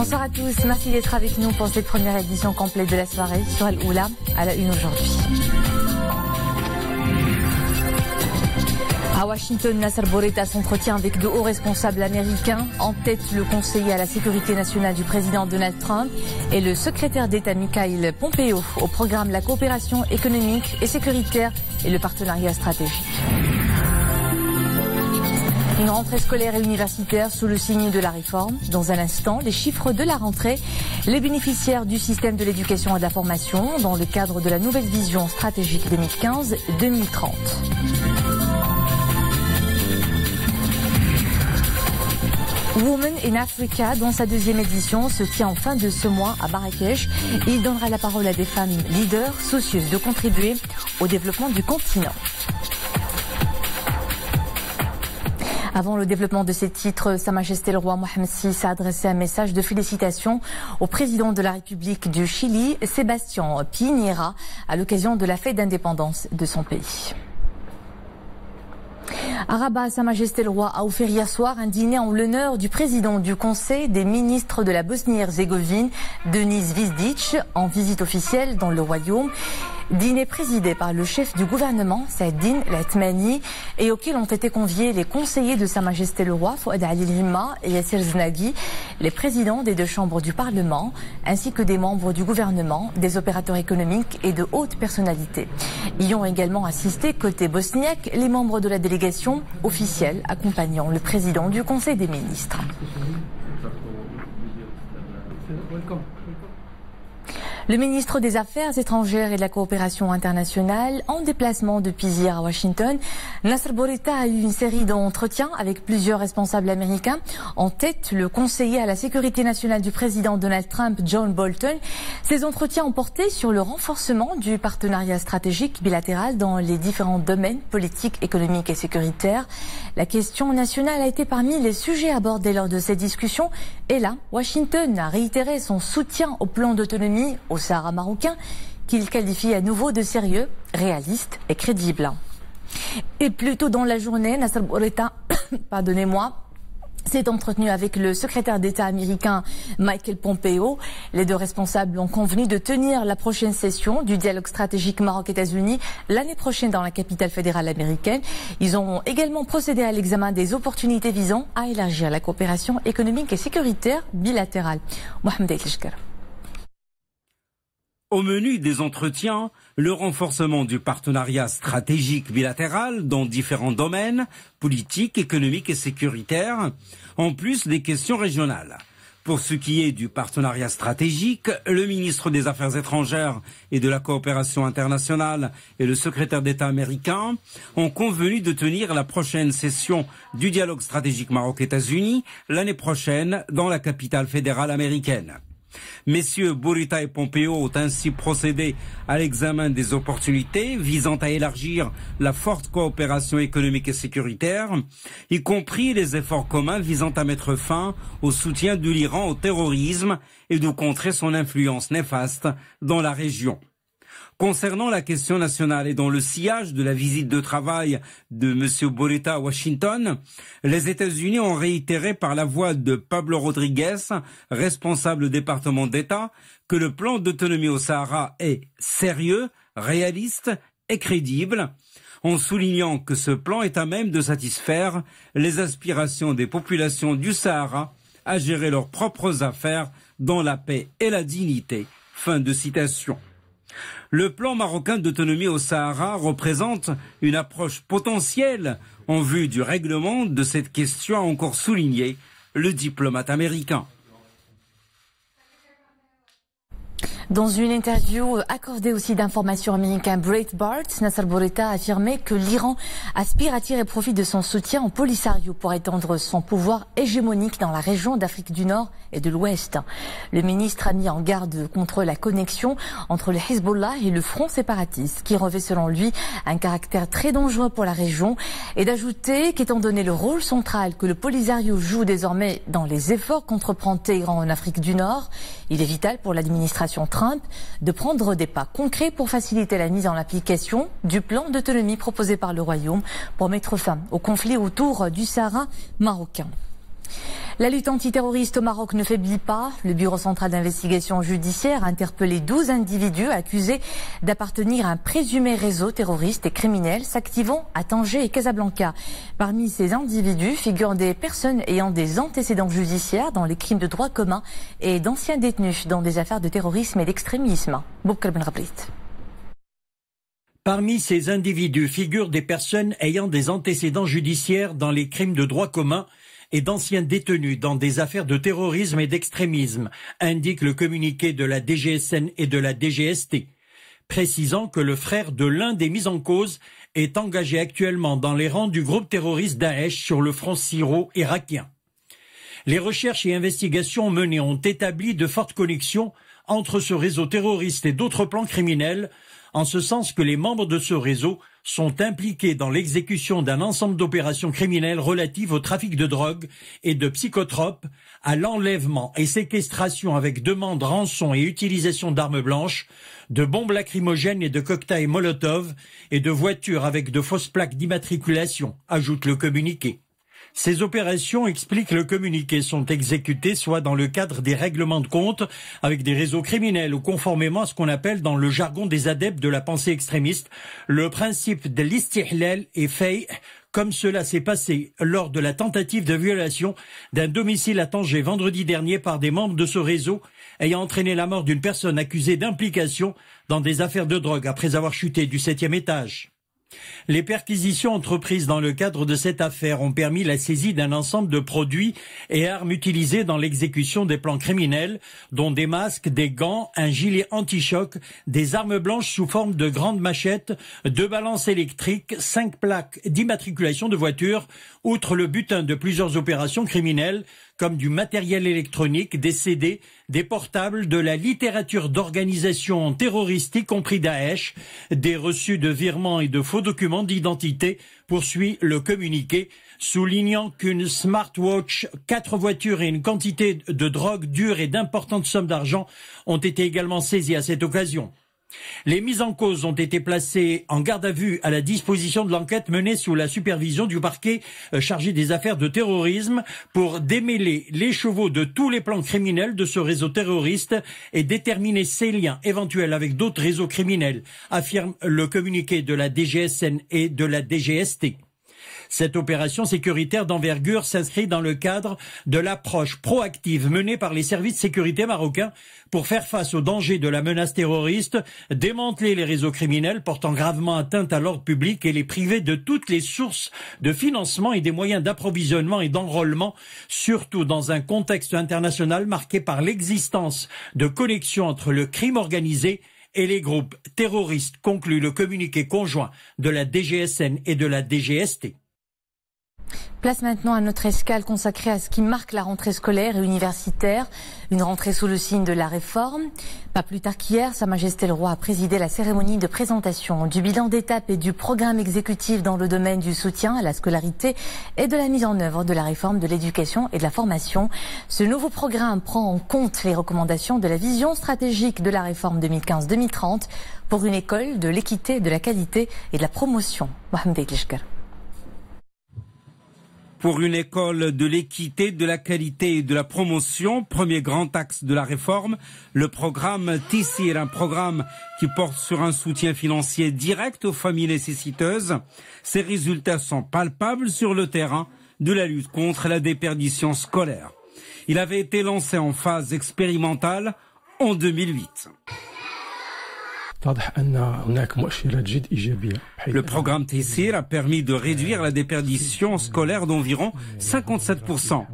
Bonsoir à tous, merci d'être avec nous pour cette première édition complète de la soirée sur Al-Oula, à la une aujourd'hui. À Washington, Nasser Bourita s'entretient avec de hauts responsables américains, en tête le conseiller à la sécurité nationale du président Donald Trump et le secrétaire d'État Mike Pompeo au programme La coopération économique et sécuritaire et le partenariat stratégique. Une rentrée scolaire et universitaire sous le signe de la réforme. Dans un instant, les chiffres de la rentrée, les bénéficiaires du système de l'éducation et de la formation dans le cadre de la nouvelle vision stratégique 2015-2030. Women in Africa, dont sa deuxième édition, se tient en fin de ce mois à Marrakech. Il donnera la parole à des femmes leaders soucieuses de contribuer au développement du continent. Avant le développement de ces titres, Sa Majesté le roi Mohamed VI a adressé un message de félicitations au président de la République du Chili, Sébastien Piñera, à l'occasion de la fête d'indépendance de son pays. À Rabat, Sa Majesté le roi a offert hier soir un dîner en l'honneur du président du Conseil des ministres de la Bosnie-Herzégovine, Denis Zvizdic, en visite officielle dans le royaume. Dîner présidé par le chef du gouvernement, Saadine Latmani, et auquel ont été conviés les conseillers de Sa Majesté le roi, Fouad Ali Lima et Yassir Znaghi, les présidents des deux chambres du Parlement, ainsi que des membres du gouvernement, des opérateurs économiques et de hautes personnalités. Y ont également assisté, côté bosniaque, les membres de la délégation officielle accompagnant le président du Conseil des ministres. Le ministre des Affaires étrangères et de la coopération internationale, en déplacement depuis hier à Washington, Nasser Bourita a eu une série d'entretiens avec plusieurs responsables américains. En tête, le conseiller à la sécurité nationale du président Donald Trump, John Bolton. Ces entretiens ont porté sur le renforcement du partenariat stratégique bilatéral dans les différents domaines politiques, économiques et sécuritaires. La question nationale a été parmi les sujets abordés lors de ces discussions. Et là, Washington a réitéré son soutien au plan d'autonomie au Sahara marocain, qu'il qualifie à nouveau de sérieux, réaliste et crédible. Et plus tôt dans la journée, Nasser Bourita, s'est entretenu avec le secrétaire d'État américain Mike Pompeo. Les deux responsables ont convenu de tenir la prochaine session du dialogue stratégique Maroc-États-Unis l'année prochaine dans la capitale fédérale américaine. Ils ont également procédé à l'examen des opportunités visant à élargir la coopération économique et sécuritaire bilatérale. Mohamed El-Jkar. Au menu des entretiens, le renforcement du partenariat stratégique bilatéral dans différents domaines, politiques, économiques et sécuritaires, en plus des questions régionales. Pour ce qui est du partenariat stratégique, le ministre des Affaires étrangères et de la coopération internationale et le secrétaire d'État américain ont convenu de tenir la prochaine session du dialogue stratégique Maroc-États-Unis l'année prochaine dans la capitale fédérale américaine. Messieurs Bourita et Pompeo ont ainsi procédé à l'examen des opportunités visant à élargir la forte coopération économique et sécuritaire, y compris les efforts communs visant à mettre fin au soutien de l'Iran au terrorisme et de contrer son influence néfaste dans la région. Concernant la question nationale et dans le sillage de la visite de travail de M. Bourita à Washington, les États-Unis ont réitéré par la voix de Pablo Rodriguez, responsable du département d'État, que le plan d'autonomie au Sahara est sérieux, réaliste et crédible, en soulignant que ce plan est à même de satisfaire les aspirations des populations du Sahara à gérer leurs propres affaires dans la paix et la dignité. Fin de citation. Le plan marocain d'autonomie au Sahara représente une approche potentielle en vue du règlement de cette question, a encore souligné le diplomate américain. Dans une interview accordée aussi d'informations américaines Breitbart, Nasser Bourita a affirmé que l'Iran aspire à tirer profit de son soutien au Polisario pour étendre son pouvoir hégémonique dans la région d'Afrique du Nord et de l'Ouest. Le ministre a mis en garde contre la connexion entre le Hezbollah et le front séparatiste, qui revêt selon lui un caractère très dangereux pour la région, et d'ajouter qu'étant donné le rôle central que le Polisario joue désormais dans les efforts qu'entreprend Téhéran en Afrique du Nord, il est vital pour l'administration Trump de prendre des pas concrets pour faciliter la mise en application du plan d'autonomie proposé par le Royaume pour mettre fin au conflit autour du Sahara marocain. La lutte antiterroriste au Maroc ne faiblit pas. Le Bureau central d'investigation judiciaire a interpellé 12 individus accusés d'appartenir à un présumé réseau terroriste et criminel s'activant à Tanger et Casablanca. Parmi ces individus figurent des personnes ayant des antécédents judiciaires dans les crimes de droit commun et d'anciens détenus dans des affaires de terrorisme et d'extrémisme. Boukar Ben Rabrit. Parmi ces individus figurent des personnes ayant des antécédents judiciaires dans les crimes de droit commun et d'anciens détenus dans des affaires de terrorisme et d'extrémisme, indique le communiqué de la DGSN et de la DGST, précisant que le frère de l'un des mis en cause est engagé actuellement dans les rangs du groupe terroriste Daesh sur le front syro-irakien. Les recherches et investigations menées ont établi de fortes connexions entre ce réseau terroriste et d'autres plans criminels, en ce sens que les membres de ce réseau sont impliqués dans l'exécution d'un ensemble d'opérations criminelles relatives au trafic de drogue et de psychotropes, à l'enlèvement et séquestration avec demande, rançon et utilisation d'armes blanches, de bombes lacrymogènes et de cocktails Molotov et de voitures avec de fausses plaques d'immatriculation, ajoute le communiqué. Ces opérations, explique le communiqué, sont exécutées soit dans le cadre des règlements de compte avec des réseaux criminels ou conformément à ce qu'on appelle dans le jargon des adeptes de la pensée extrémiste le principe de l'istihlal et fay, comme cela s'est passé lors de la tentative de violation d'un domicile à Tanger vendredi dernier par des membres de ce réseau ayant entraîné la mort d'une personne accusée d'implication dans des affaires de drogue après avoir chuté du 7e étage. Les perquisitions entreprises dans le cadre de cette affaire ont permis la saisie d'un ensemble de produits et armes utilisés dans l'exécution des plans criminels, dont des masques, des gants, un gilet anti-choc, des armes blanches sous forme de grandes machettes, 2 balances électriques, 5 plaques d'immatriculation de voitures, outre le butin de plusieurs opérations criminelles, comme du matériel électronique, des CD, des portables, de la littérature d'organisation terroriste, y compris Daesh, des reçus de virements et de faux documents d'identité, poursuit le communiqué, soulignant qu'une smartwatch, 4 voitures et une quantité de drogue dure et d'importantes sommes d'argent ont été également saisies à cette occasion. Les mises en cause ont été placées en garde à vue à la disposition de l'enquête menée sous la supervision du parquet chargé des affaires de terrorisme pour démêler les chevaux de tous les plans criminels de ce réseau terroriste et déterminer ses liens éventuels avec d'autres réseaux criminels, affirme le communiqué de la DGSN et de la DGST. Cette opération sécuritaire d'envergure s'inscrit dans le cadre de l'approche proactive menée par les services de sécurité marocains pour faire face aux dangers de la menace terroriste, démanteler les réseaux criminels portant gravement atteinte à l'ordre public et les priver de toutes les sources de financement et des moyens d'approvisionnement et d'enrôlement, surtout dans un contexte international marqué par l'existence de connexions entre le crime organisé et les groupes terroristes, conclut le communiqué conjoint de la DGSN et de la DGST. Place maintenant à notre escale consacrée à ce qui marque la rentrée scolaire et universitaire, une rentrée sous le signe de la réforme. Pas plus tard qu'hier, Sa Majesté le Roi a présidé la cérémonie de présentation du bilan d'étape et du programme exécutif dans le domaine du soutien à la scolarité et de la mise en œuvre de la réforme de l'éducation et de la formation. Ce nouveau programme prend en compte les recommandations de la vision stratégique de la réforme 2015-2030 pour une école de l'équité, de la qualité et de la promotion. Mohamed Eglishkar. Pour une école de l'équité, de la qualité et de la promotion, premier grand axe de la réforme, le programme Tissir, un programme qui porte sur un soutien financier direct aux familles nécessiteuses. Ses résultats sont palpables sur le terrain de la lutte contre la déperdition scolaire. Il avait été lancé en phase expérimentale en 2008. Le programme Tessir a permis de réduire la déperdition scolaire d'environ 57%.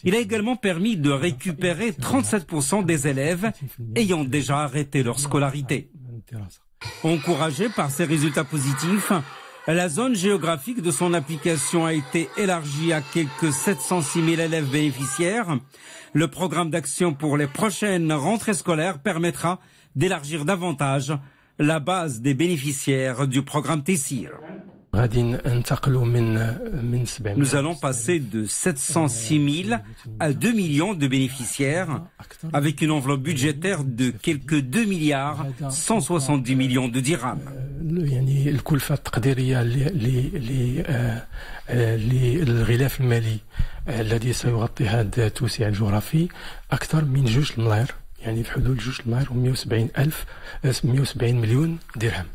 Il a également permis de récupérer 37% des élèves ayant déjà arrêté leur scolarité. Encouragé par ces résultats positifs, la zone géographique de son application a été élargie à quelques 706 000 élèves bénéficiaires. Le programme d'action pour les prochaines rentrées scolaires permettra d'élargir davantage la base des bénéficiaires du programme Tessir. Nous allons passer de 706 000 à 2 millions de bénéficiaires avec une enveloppe budgétaire de quelques 2 milliards 170 millions de dirhams. الذي سيغطي هذا التوسيع الجغرافي أكثر من 2 ملاير يعني في حدود 2 ملاير و170 مليون درهم.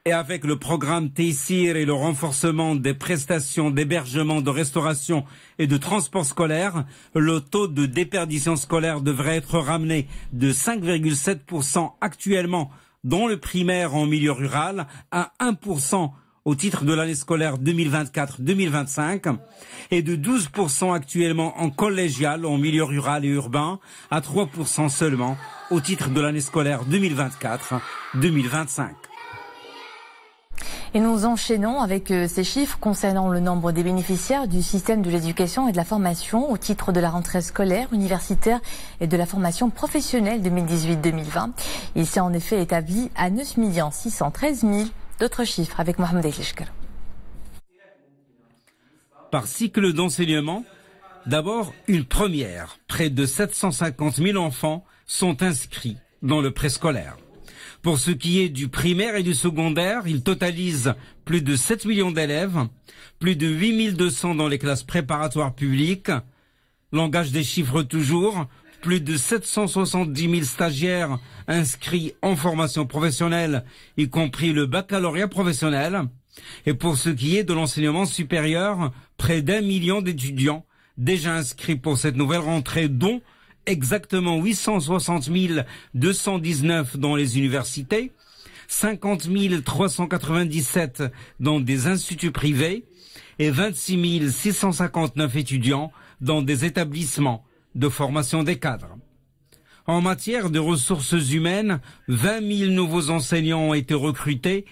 Et avec le programme Tessir et le renforcement des prestations d'hébergement, de restauration et de transport scolaire, le taux de déperdition scolaire devrait être ramené de 5,7% actuellement dans le primaire en milieu rural à 1% au titre de l'année scolaire 2024-2025 et de 12% actuellement en collégial en milieu rural et urbain à 3% seulement au titre de l'année scolaire 2024-2025. Et nous enchaînons avec ces chiffres concernant le nombre des bénéficiaires du système de l'éducation et de la formation au titre de la rentrée scolaire, universitaire et de la formation professionnelle 2018-2020. Il s'est en effet établi à 9 613 000. D'autres chiffres avec Mohamed Elishkar. Par cycle d'enseignement, d'abord une première. Près de 750 000 enfants sont inscrits dans le préscolaire. Pour ce qui est du primaire et du secondaire, il totalise plus de 7 millions d'élèves, plus de 8 200 dans les classes préparatoires publiques. Langage des chiffres toujours, plus de 770 000 stagiaires inscrits en formation professionnelle, y compris le baccalauréat professionnel. Et pour ce qui est de l'enseignement supérieur, près d'1 million d'étudiants déjà inscrits pour cette nouvelle rentrée, dont exactement 860 219 dans les universités, 50 397 dans des instituts privés et 26 659 étudiants dans des établissements de formation des cadres. En matière de ressources humaines, 20 000 nouveaux enseignants ont été recrutés,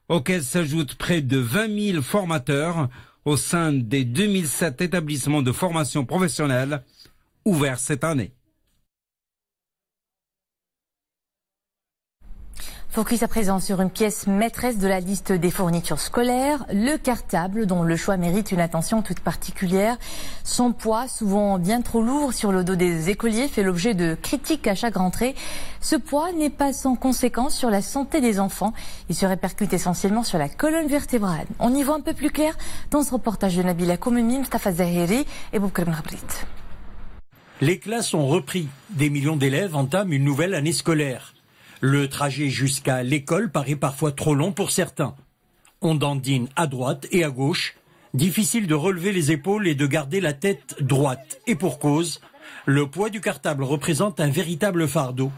auxquels s'ajoutent près de 20 000 formateurs au sein des 2007 établissements de formation professionnelle ouverts cette année. Focus à présent sur une pièce maîtresse de la liste des fournitures scolaires, le cartable, dont le choix mérite une attention toute particulière. Son poids, souvent bien trop lourd sur le dos des écoliers, fait l'objet de critiques à chaque rentrée. Ce poids n'est pas sans conséquence sur la santé des enfants. Il se répercute essentiellement sur la colonne vertébrale. On y voit un peu plus clair dans ce reportage de Nabila Koumemi, Mustafa Zahiri et Boukr Mhabrit. Les classes ont repris. Des millions d'élèves entament une nouvelle année scolaire. Le trajet jusqu'à l'école paraît parfois trop long pour certains. On dandine à droite et à gauche. Difficile de relever les épaules et de garder la tête droite. Et pour cause, le poids du cartable représente un véritable fardeau.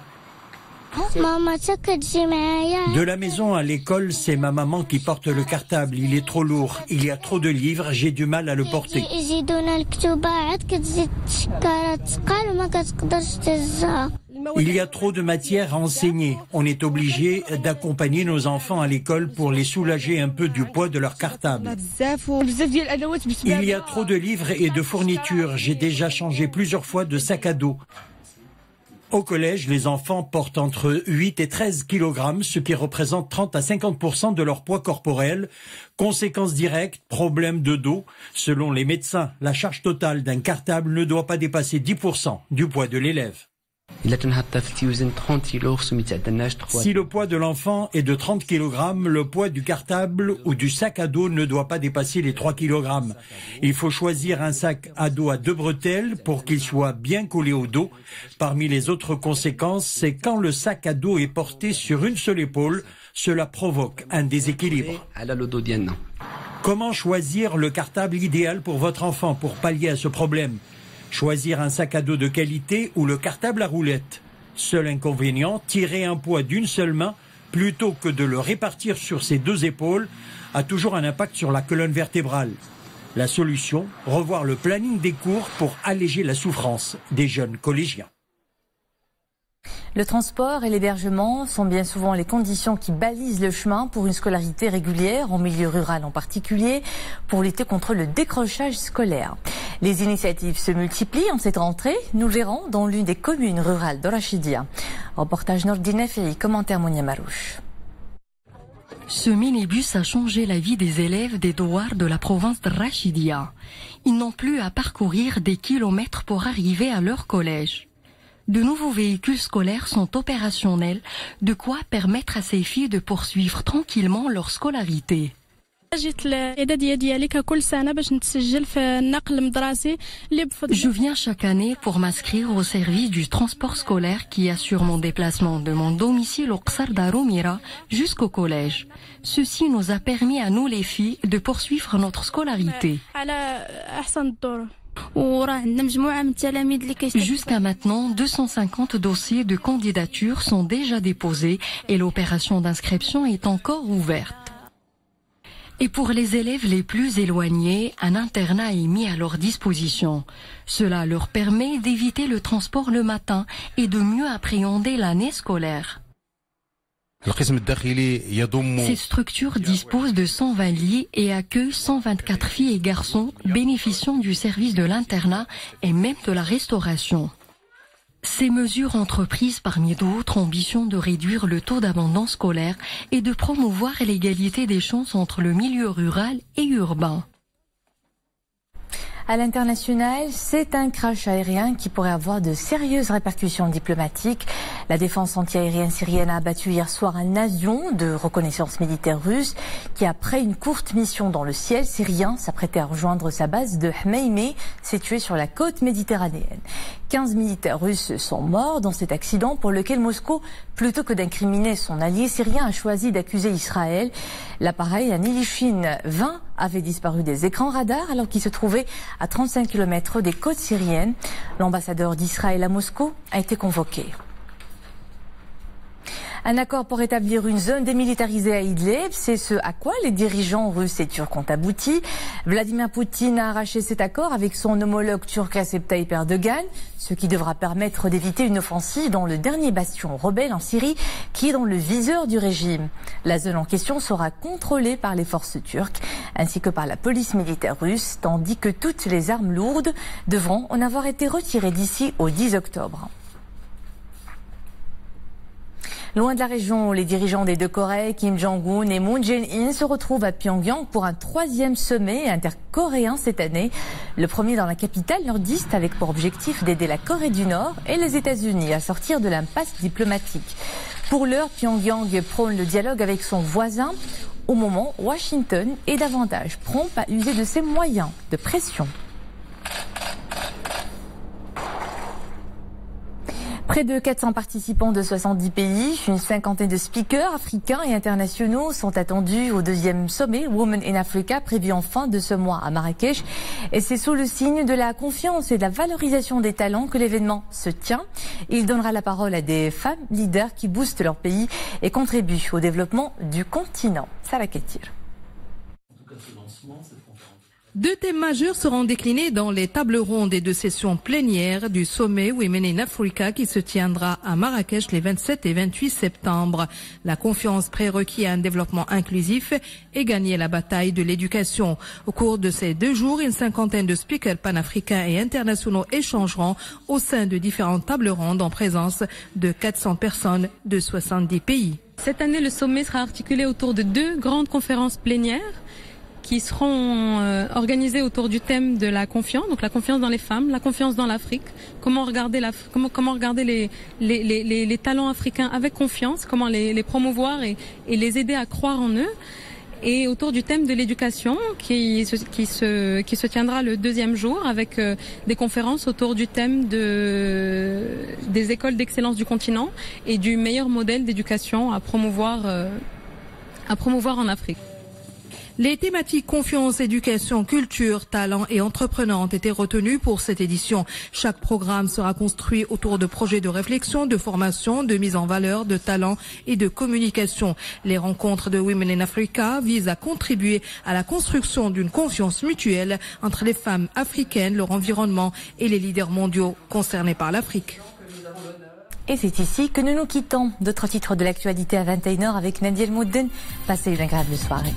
De la maison à l'école, c'est ma maman qui porte le cartable. Il est trop lourd. Il y a trop de livres. J'ai du mal à le porter. Il y a trop de matière à enseigner. On est obligé d'accompagner nos enfants à l'école pour les soulager un peu du poids de leur cartable. Il y a trop de livres et de fournitures. J'ai déjà changé plusieurs fois de sac à dos. Au collège, les enfants portent entre 8 et 13 kg, ce qui représente 30 à 50% de leur poids corporel. Conséquence directe, problème de dos. Selon les médecins, la charge totale d'un cartable ne doit pas dépasser 10% du poids de l'élève. Si le poids de l'enfant est de 30 kg, le poids du cartable ou du sac à dos ne doit pas dépasser les 3 kg. Il faut choisir un sac à dos à 2 bretelles pour qu'il soit bien collé au dos. Parmi les autres conséquences, c'est quand le sac à dos est porté sur une seule épaule, cela provoque un déséquilibre. Comment choisir le cartable idéal pour votre enfant pour pallier à ce problème ? Choisir un sac à dos de qualité ou le cartable à roulettes. Seul inconvénient, tirer un poids d'une seule main plutôt que de le répartir sur ses 2 épaules a toujours un impact sur la colonne vertébrale. La solution, revoir le planning des cours pour alléger la souffrance des jeunes collégiens. Le transport et l'hébergement sont bien souvent les conditions qui balisent le chemin pour une scolarité régulière, en milieu rural en particulier, pour lutter contre le décrochage scolaire. Les initiatives se multiplient en cette rentrée. Nous le verrons dans l'une des communes rurales de Rachidia. Reportage Nordine et commentaire Monia Marouche. Ce minibus a changé la vie des élèves des douars de la province de Rachidia. Ils n'ont plus à parcourir des kilomètres pour arriver à leur collège. De nouveaux véhicules scolaires sont opérationnels, de quoi permettre à ces filles de poursuivre tranquillement leur scolarité. Je viens chaque année pour m'inscrire au service du transport scolaire qui assure mon déplacement de mon domicile au Qsar Darumira jusqu'au collège. Ceci nous a permis à nous les filles de poursuivre notre scolarité. Jusqu'à maintenant, 250 dossiers de candidature sont déjà déposés et l'opération d'inscription est encore ouverte. Et pour les élèves les plus éloignés, un internat est mis à leur disposition. Cela leur permet d'éviter le transport le matin et de mieux appréhender l'année scolaire. Ces structures disposent de 120 lits et accueillent 124 filles et garçons bénéficiant du service de l'internat et même de la restauration. Ces mesures entreprises parmi d'autres ambition de réduire le taux d'abandon scolaire et de promouvoir l'égalité des chances entre le milieu rural et urbain. À l'international, c'est un crash aérien qui pourrait avoir de sérieuses répercussions diplomatiques. La défense antiaérienne syrienne a abattu hier soir un avion de reconnaissance militaire russe qui, après une courte mission dans le ciel syrien, s'apprêtait à rejoindre sa base de Hmeimé, située sur la côte méditerranéenne. 15 militaires russes sont morts dans cet accident pour lequel Moscou, plutôt que d'incriminer son allié syrien, a choisi d'accuser Israël. L'appareil, un Ilyushin 20, avait disparu des écrans radars alors qu'il se trouvait à 35 km des côtes syriennes. L'ambassadeur d'Israël à Moscou a été convoqué. Un accord pour établir une zone démilitarisée à Idlib, c'est ce à quoi les dirigeants russes et turcs ont abouti. Vladimir Poutine a arraché cet accord avec son homologue turc Recep Tayyip Erdogan, ce qui devra permettre d'éviter une offensive dans le dernier bastion rebelle en Syrie qui est dans le viseur du régime. La zone en question sera contrôlée par les forces turques ainsi que par la police militaire russe, tandis que toutes les armes lourdes devront en avoir été retirées d'ici au 10 octobre. Loin de la région, les dirigeants des deux Corées, Kim Jong-un et Moon Jae-in, se retrouvent à Pyongyang pour un 3e sommet intercoréen cette année. Le premier dans la capitale nordiste avec pour objectif d'aider la Corée du Nord et les États-Unis à sortir de l'impasse diplomatique. Pour l'heure, Pyongyang prône le dialogue avec son voisin, au moment où Washington est davantage prompt à user de ses moyens de pression. Près de 400 participants de 70 pays, une cinquantaine de speakers africains et internationaux sont attendus au 2e sommet Women in Africa prévu en fin de ce mois à Marrakech. Et c'est sous le signe de la confiance et de la valorisation des talents que l'événement se tient. Il donnera la parole à des femmes leaders qui boostent leur pays et contribuent au développement du continent. Sarah Ketir. Deux thèmes majeurs seront déclinés dans les tables rondes et deux sessions plénières du sommet Women in Africa qui se tiendra à Marrakech les 27 et 28 septembre. La confiance prérequis à un développement inclusif et gagner la bataille de l'éducation. Au cours de ces 2 jours, une cinquantaine de speakers panafricains et internationaux échangeront au sein de différentes tables rondes en présence de 400 personnes de 70 pays. Cette année, le sommet sera articulé autour de 2 grandes conférences plénières qui seront organisées autour du thème de la confiance, donc la confiance dans les femmes, la confiance dans l'Afrique, comment regarder les talents africains avec confiance, comment les promouvoir et les aider à croire en eux, et autour du thème de l'éducation qui se tiendra le 2e jour avec des conférences autour du thème des écoles d'excellence du continent et du meilleur modèle d'éducation à promouvoir en Afrique. Les thématiques confiance, éducation, culture, talent et entrepreneurs ont été retenues pour cette édition. Chaque programme sera construit autour de projets de réflexion, de formation, de mise en valeur, de talent et de communication. Les rencontres de Women in Africa visent à contribuer à la construction d'une confiance mutuelle entre les femmes africaines, leur environnement et les leaders mondiaux concernés par l'Afrique. Et c'est ici que nous nous quittons. D'autres titres de l'actualité à 21h avec Nadia El Moudden. Passez une agréable soirée.